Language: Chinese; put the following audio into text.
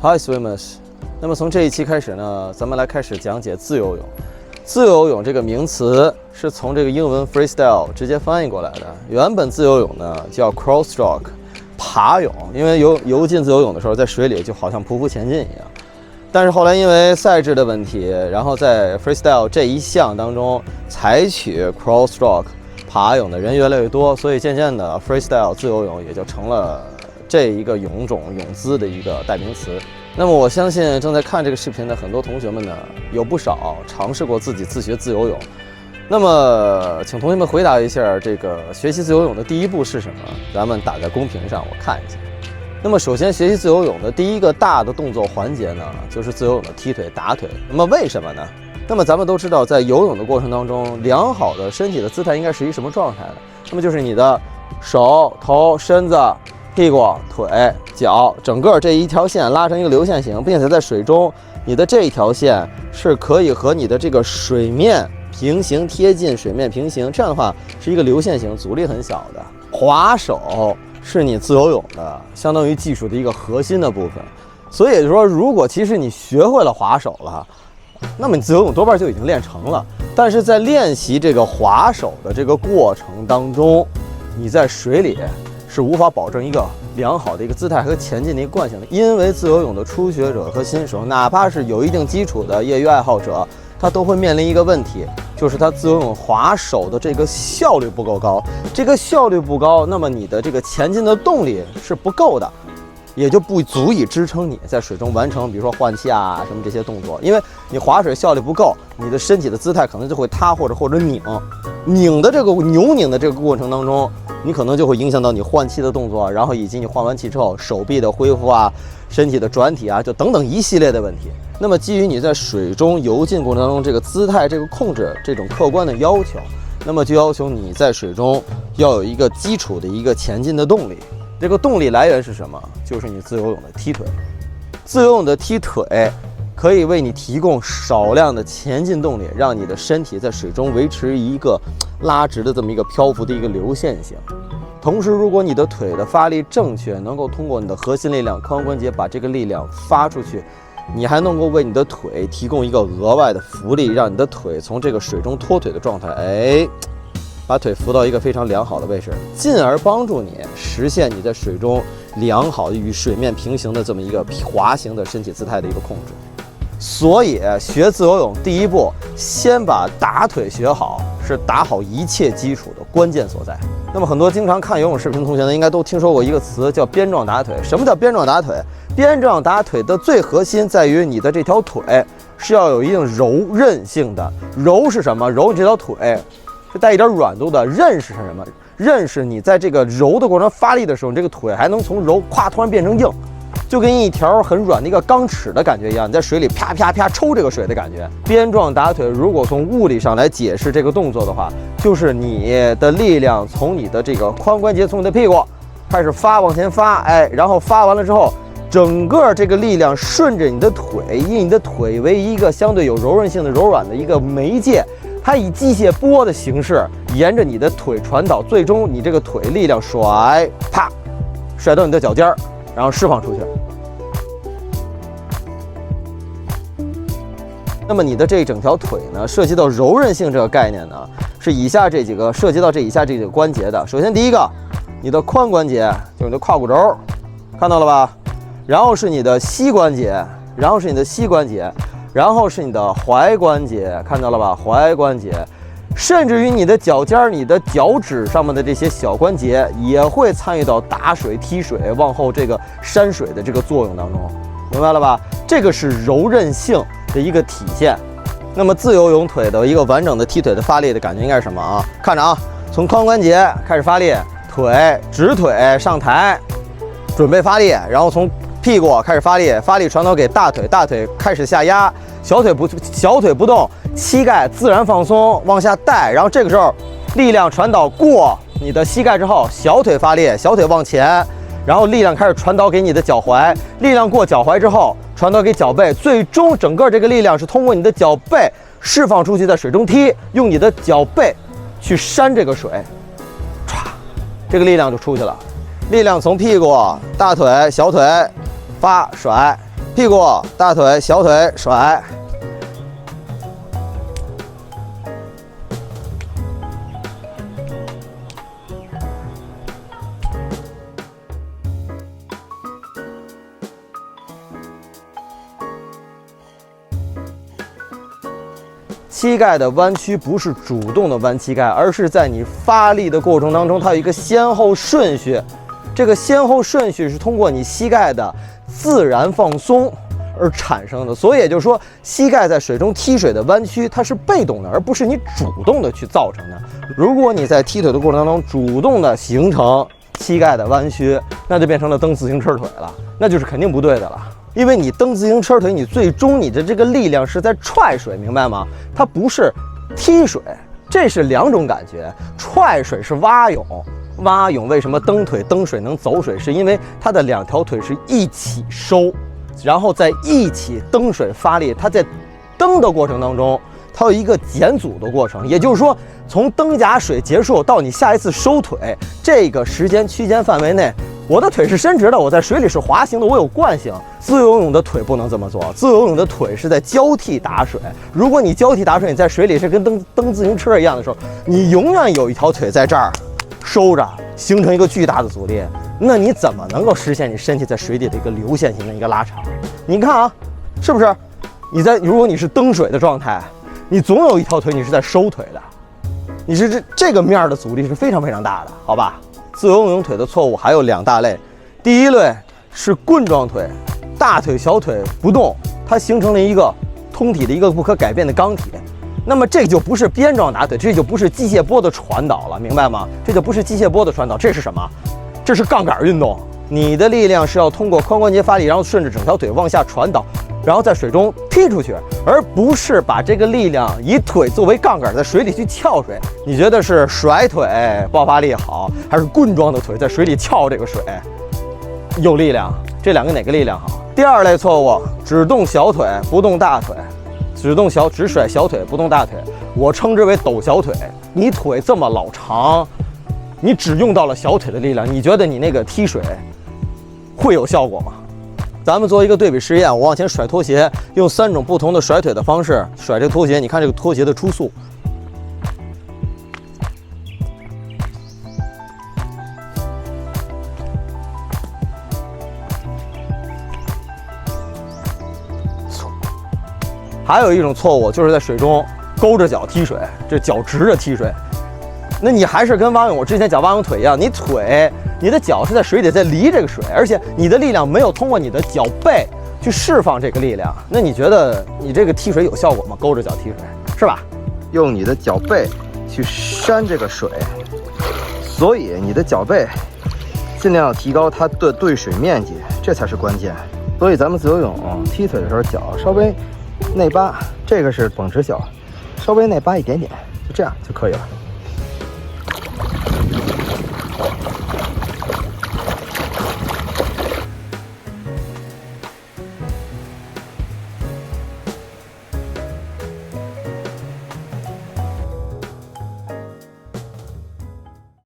Hi swimmers， 那么从这一期开始呢，咱们来开始讲解自由泳。自由泳这个名词是从这个英文 freestyle 直接翻译过来的。原本自由泳呢叫 cross stroke， 爬泳，因为游进自由泳的时候，在水里就好像匍匐前进一样。但是后来因为赛制的问题，然后在 freestyle 这一项当中采取 cross stroke 爬泳的人越来越多，所以渐渐的 freestyle 自由泳也就成了这一个泳种泳姿的一个代名词。那么我相信正在看这个视频的很多同学们呢，有不少尝试过自己自学自由泳。那么请同学们回答一下，这个学习自由泳的第一步是什么？咱们打在公屏上我看一下。那么首先学习自由泳的第一个大的动作环节呢，就是自由泳的踢腿打腿。那么为什么呢？那么咱们都知道，在游泳的过程当中，良好的身体的姿态应该是一什么状态的？那么就是你的手、头、身子、屁股、腿、脚，整个这一条线拉成一个流线型，并且在水中，你的这一条线是可以和你的这个水面平行，贴近水面平行，这样的话是一个流线型，阻力很小的。划手是你自由泳的相当于技术的一个核心的部分，所以也就是说，如果其实你学会了划手了，那么你自由泳多半就已经练成了。但是在练习这个划手的这个过程当中，你在水里是无法保证一个良好的一个姿态和前进的一个惯性的，因为自由泳的初学者和新手，哪怕是有一定基础的业余爱好者，他都会面临一个问题，就是他自由泳划手的这个效率不够高。这个效率不高，那么你的这个前进的动力是不够的，也就不足以支撑你在水中完成，比如说换气啊什么这些动作。因为你划水效率不够，你的身体的姿态可能就会塌或者拧的这个扭拧的这个过程当中，你可能就会影响到你换气的动作，然后以及你换完气之后手臂的恢复啊、身体的转体啊，就等等一系列的问题。那么基于你在水中游进过程当中这个姿态、这个控制这种客观的要求，那么就要求你在水中要有一个基础的一个前进的动力。这个动力来源是什么？就是你自由泳的踢腿。自由泳的踢腿可以为你提供少量的前进动力，让你的身体在水中维持一个拉直的这么一个漂浮的一个流线型。同时，如果你的腿的发力正确，能够通过你的核心力量、髋关节把这个力量发出去，你还能够为你的腿提供一个额外的浮力，让你的腿从这个水中脱腿的状态，把腿扶到一个非常良好的位置，进而帮助你实现你在水中良好的与水面平行的这么一个滑行的身体姿态的一个控制。所以学自由泳第一步，先把打腿学好，是打好一切基础的关键所在。那么很多经常看游泳视频的同学呢，应该都听说过一个词叫边状打腿。什么叫边状打腿？边状打腿的最核心在于你的这条腿是要有一定柔韧性的。柔是什么？柔，你这条腿是带一点软度的。韧是什么？韧是你在这个柔的过程发力的时候，你这个腿还能从柔突然变成硬，就跟一条很软的一个钢尺的感觉一样，你在水里啪啪啪抽这个水的感觉。边状打腿，如果从物理上来解释这个动作的话，就是你的力量从你的这个髋关节，从你的屁股开始往前发，然后发完了之后，整个这个力量顺着你的腿，以你的腿为一个相对有柔韧性的柔软的一个媒介，它以机械波的形式沿着你的腿传导，最终你这个腿力量甩，啪，甩到你的脚尖儿，然后释放出去。那么你的这整条腿呢，涉及到柔韧性这个概念呢，是涉及到以下这几个关节的。首先第一个，你的髋关节，就是你的胯骨轴，看到了吧？然后是你的膝关节，然后是你的踝关节，看到了吧？踝关节，甚至于你的脚尖、你的脚趾上面的这些小关节也会参与到打水、踢水、往后这个扇水的这个作用当中，明白了吧？这个是柔韧性的一个体现。那么自由泳腿的一个完整的踢腿的发力的感觉应该是什么啊？看着啊，从髋关节开始发力，腿直腿上抬，准备发力，然后从屁股开始发力传导给大腿，大腿开始下压，小腿不动，膝盖自然放松往下带，然后这个时候力量传导过你的膝盖之后，小腿发力，小腿往前，然后力量开始传导给你的脚踝，力量过脚踝之后传导给脚背，最终整个这个力量是通过你的脚背释放出去，在水中踢，用你的脚背去扇这个水，唰，这个力量就出去了。力量从屁股、大腿、小腿发甩，屁股、大腿、小腿甩。膝盖的弯曲不是主动的弯膝盖，而是在你发力的过程当中，它有一个先后顺序。这个先后顺序是通过你膝盖的自然放松而产生的。所以也就是说，膝盖在水中踢水的弯曲，它是被动的，而不是你主动的去造成的。如果你在踢腿的过程当中主动的形成膝盖的弯曲，那就变成了蹬自行车腿了，那就是肯定不对的了。因为你蹬自行车腿，你最终你的这个力量是在踹水，明白吗？它不是踢水，这是两种感觉。踹水是蛙泳，蛙泳为什么蹬腿蹬水能走水？是因为它的两条腿是一起收，然后在一起蹬水发力。它在蹬的过程当中，它有一个减阻的过程，也就是说，从蹬夹水结束到你下一次收腿这个时间区间范围内，我的腿是伸直的，我在水里是滑行的，我有惯性。自由泳的腿不能这么做，自由泳的腿是在交替打水。如果你交替打水，你在水里是跟蹬自行车一样的时候，你永远有一条腿在这儿收着，形成一个巨大的阻力。那你怎么能够实现你身体在水底的一个流线型的一个拉长？你看啊，是不是？如果你是蹬水的状态，你总有一条腿你是在收腿的，你是这个面的阻力是非常非常大的，好吧？自由泳腿的错误还有两大类，第一类是棍状腿，大腿小腿不动，它形成了一个通体的一个不可改变的钢体。那么这就不是鞭状打腿，这就不是机械波的传导了，明白吗？这就不是机械波的传导，这是什么？这是杠杆运动。你的力量是要通过髋关节发力，然后顺着整条腿往下传导，然后在水中踢出去，而不是把这个力量以腿作为杠杆在水里去撬水。你觉得是甩腿爆发力好，还是棍状的腿在水里撬这个水有力量？这两个哪个力量好？第二类错误，只动小腿不动大腿，只甩小腿不动大腿，我称之为抖小腿。你腿这么老长，你只用到了小腿的力量，你觉得你那个踢水会有效果吗？咱们做一个对比实验，我往前甩拖鞋，用3种不同的甩腿的方式甩这个拖鞋，你看这个拖鞋的初速。还有一种错误就是在水中勾着脚踢水，这脚直着踢水。那你还是跟蛙泳，我之前讲蛙泳腿一样，你的脚是在水里在离这个水，而且你的力量没有通过你的脚背去释放这个力量。那你觉得你这个踢水有效果吗？勾着脚踢水是吧？用你的脚背去扇这个水，所以你的脚背尽量要提高它的对水面积，这才是关键。所以咱们自由泳踢腿的时候，脚稍微内八，这个是绷直脚，稍微内八一点点，就这样就可以了。